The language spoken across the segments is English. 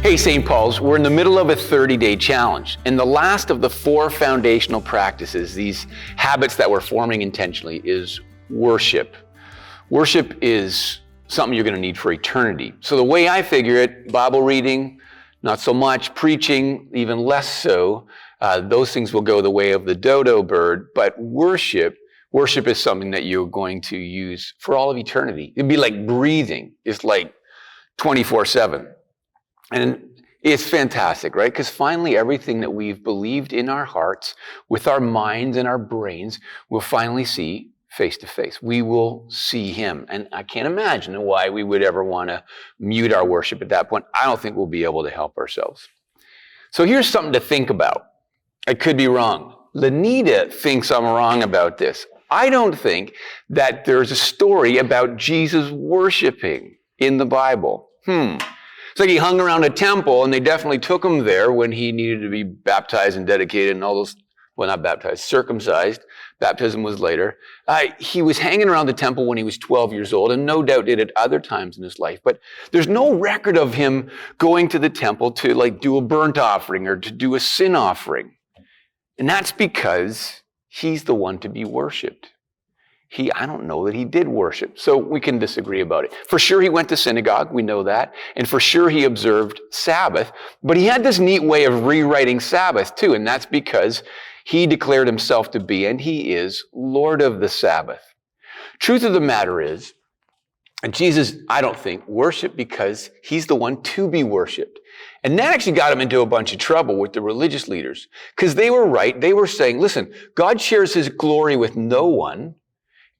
Hey, St. Paul's, we're in the middle of a 30-day challenge, and the last of the 4 foundational practices, these habits that we're forming intentionally, is worship. Worship is something you're going to need for eternity. So the way I figure it, Bible reading, not so much, preaching, even less so, those things will go the way of the dodo bird, but worship is something that you're going to use for all of eternity. It'd be like breathing. It's like 24/7. And it's fantastic, right? Because finally everything that we've believed in our hearts, with our minds and our brains, we'll finally see face to face. We will see him. And I can't imagine why we would ever want to mute our worship at that point. I don't think we'll be able to help ourselves. So here's something to think about. I could be wrong. Lenita thinks I'm wrong about this. I don't think that there's a story about Jesus worshiping in the Bible. It's like he hung around a temple, and they definitely took him there when he needed to be baptized and dedicated and all those, well, not baptized, circumcised. Baptism was later. He was hanging around the temple when he was 12 years old, and no doubt did at other times in his life. But there's no record of him going to the temple to like do a burnt offering or to do a sin offering. And that's because he's the one to be worshiped. I don't know that he did worship, so we can disagree about it. For sure he went to synagogue, we know that, and for sure he observed Sabbath, but he had this neat way of rewriting Sabbath too, and that's because he declared himself to be, and he is, Lord of the Sabbath. Truth of the matter is, Jesus, I don't think, worshiped because he's the one to be worshiped. And that actually got him into a bunch of trouble with the religious leaders, because they were right. They were saying, listen, God shares his glory with no one,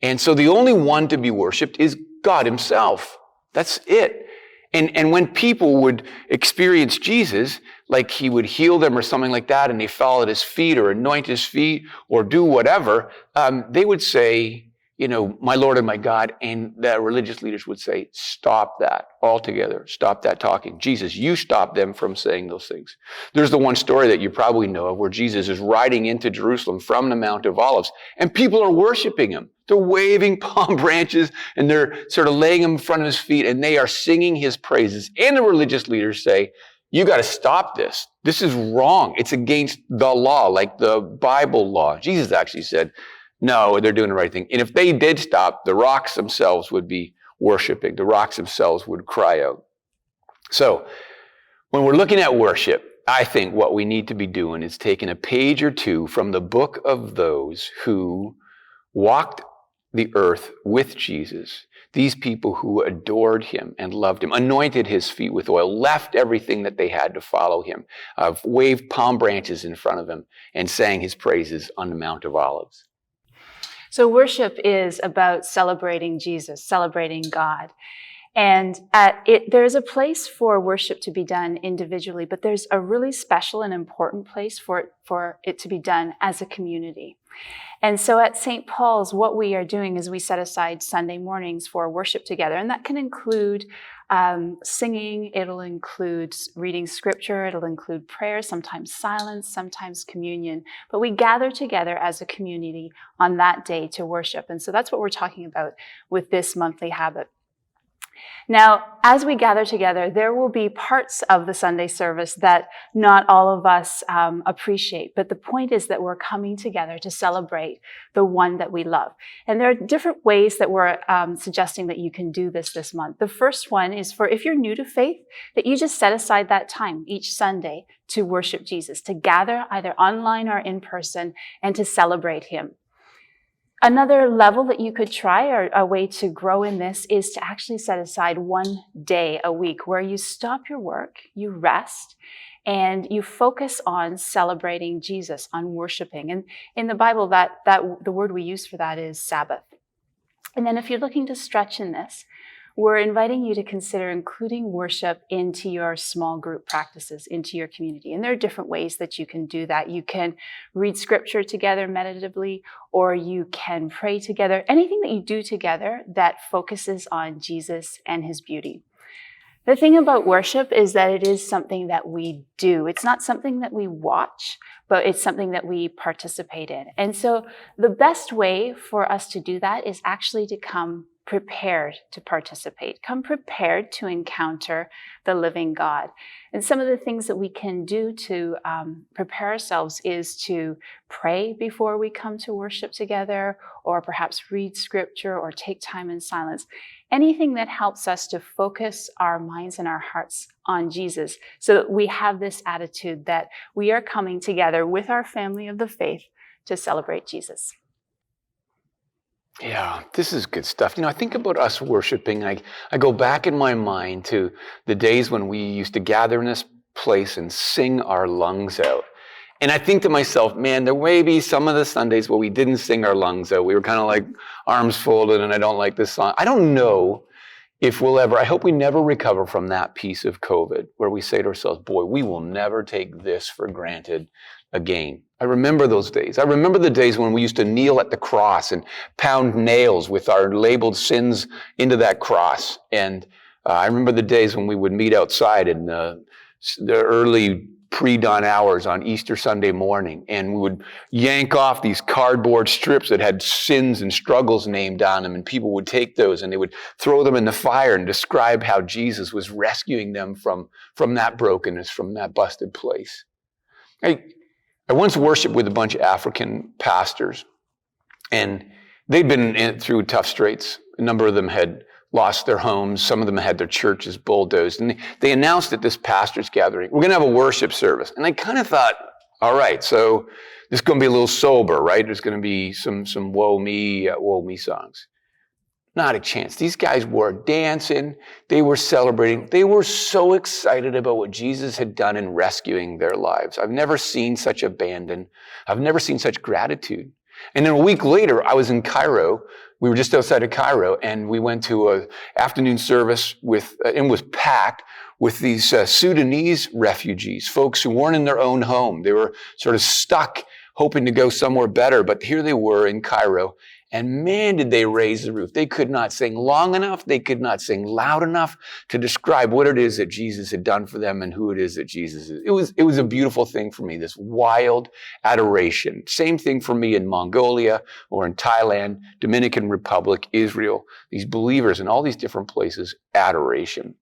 and so the only one to be worshiped is God himself. That's it. And when people would experience Jesus, like he would heal them or something like that, and they fall at his feet or anoint his feet or do whatever, they would say, you know, my Lord and my God, and the religious leaders would say, stop that altogether. Stop that talking. Jesus, you stop them from saying those things. There's the one story that you probably know of where Jesus is riding into Jerusalem from the Mount of Olives, and people are worshiping him. They're waving palm branches, and they're sort of laying him in front of his feet, and they are singing his praises. And the religious leaders say, you got to stop this. This is wrong. It's against the law, like the Bible law. Jesus actually said, no, they're doing the right thing. And if they did stop, the rocks themselves would be worshiping. The rocks themselves would cry out. So when we're looking at worship, I think what we need to be doing is taking a page or two from the book of those who walked the earth with Jesus. These people who adored him and loved him, anointed his feet with oil, left everything that they had to follow him, waved palm branches in front of him, and sang his praises on the Mount of Olives. So worship is about celebrating Jesus, celebrating God. And there's a place for worship to be done individually, but there's a really special and important place for it to be done as a community. And so at St. Paul's, what we are doing is we set aside Sunday mornings for worship together. And that can include singing, it'll include reading scripture, it'll include prayer, sometimes silence, sometimes communion. But we gather together as a community on that day to worship. And so that's what we're talking about with this monthly habit. Now, as we gather together, there will be parts of the Sunday service that not all of us appreciate. But the point is that we're coming together to celebrate the one that we love. And there are different ways that we're suggesting that you can do this month. The first one is for if you're new to faith, that you just set aside that time each Sunday to worship Jesus, to gather either online or in person and to celebrate him. Another level that you could try, or a way to grow in this, is to actually set aside one day a week where you stop your work, you rest, and you focus on celebrating Jesus, on worshiping. And in the Bible, that the word we use for that is Sabbath. And then if you're looking to stretch in this, we're inviting you to consider including worship into your small group practices, into your community. And there are different ways that you can do that. You can read scripture together meditatively, or you can pray together. Anything that you do together that focuses on Jesus and his beauty. The thing about worship is that it is something that we do. It's not something that we watch, but it's something that we participate in. And so the best way for us to do that is actually to come prepared to participate. Come prepared to encounter the living God. And some of the things that we can do to prepare ourselves is to pray before we come to worship together, or perhaps read scripture or take time in silence. Anything that helps us to focus our minds and our hearts on Jesus, so that we have this attitude that we are coming together with our family of the faith to celebrate Jesus. Yeah, this is good stuff. I think about us worshiping. I go back in my mind to the days when we used to gather in this place and sing our lungs out. And I think to myself, man, there may be some of the Sundays where we didn't sing our lungs out. We were kind of like arms folded, and I don't like this song. I don't know if we'll ever, I hope we never recover from that piece of COVID where we say to ourselves, boy, we will never take this for granted again. I remember those days. I remember the days when we used to kneel at the cross and pound nails with our labeled sins into that cross. And I remember the days when we would meet outside in the early pre-dawn hours on Easter Sunday morning, and we would yank off these cardboard strips that had sins and struggles named on them, and people would take those and they would throw them in the fire and describe how Jesus was rescuing them from that brokenness, from that busted place. I once worshiped with a bunch of African pastors, and they'd been through tough straits. A number of them had lost their homes. Some of them had their churches bulldozed. And they announced at this pastor's gathering, we're going to have a worship service. And I kind of thought, all right, so this is going to be a little sober, right? There's going to be some woe me songs. Not a chance. These guys were dancing. They were celebrating. They were so excited about what Jesus had done in rescuing their lives. I've never seen such abandon. I've never seen such gratitude. And then a week later, I was in Cairo. We were just outside of Cairo, and we went to an afternoon service and was packed with these Sudanese refugees, folks who weren't in their own home. They were sort of stuck, hoping to go somewhere better, but here they were in Cairo. And man, did they raise the roof. They could not sing long enough. They could not sing loud enough to describe what it is that Jesus had done for them and who it is that Jesus is. It was a beautiful thing for me, this wild adoration. Same thing for me in Mongolia or in Thailand, Dominican Republic, Israel. These believers in all these different places, adoration.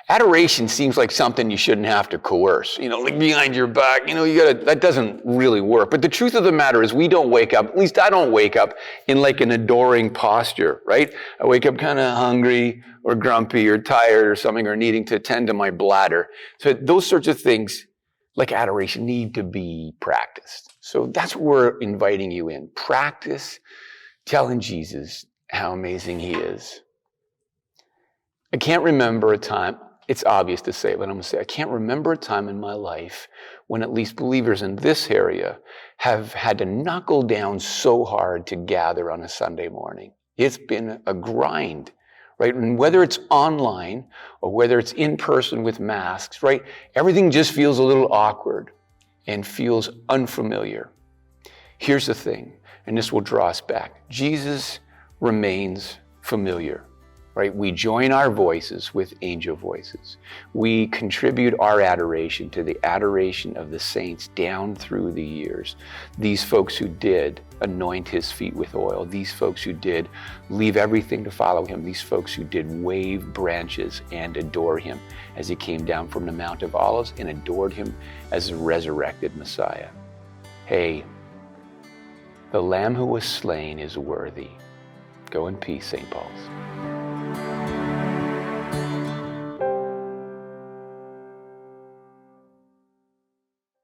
Adoration seems like something you shouldn't have to coerce, like behind your back, that doesn't really work. But the truth of the matter is we don't wake up, at least I don't wake up in like an adoring posture, right? I wake up kind of hungry or grumpy or tired or something, or needing to attend to my bladder. So those sorts of things, like adoration, need to be practiced. So that's what we're inviting you in. Practice telling Jesus how amazing he is. I can't remember a time, it's obvious to say, but I'm going to say, I can't remember a time in my life when at least believers in this area have had to knuckle down so hard to gather on a Sunday morning. It's been a grind, right? And whether it's online or whether it's in person with masks, right? Everything just feels a little awkward and feels unfamiliar. Here's the thing, and this will draw us back. Jesus remains familiar. Right? We join our voices with angel voices. We contribute our adoration to the adoration of the saints down through the years. These folks who did anoint his feet with oil. These folks who did leave everything to follow him. These folks who did wave branches and adore him as he came down from the Mount of Olives and adored him as the resurrected Messiah. Hey, the Lamb who was slain is worthy. Go in peace, St. Paul's.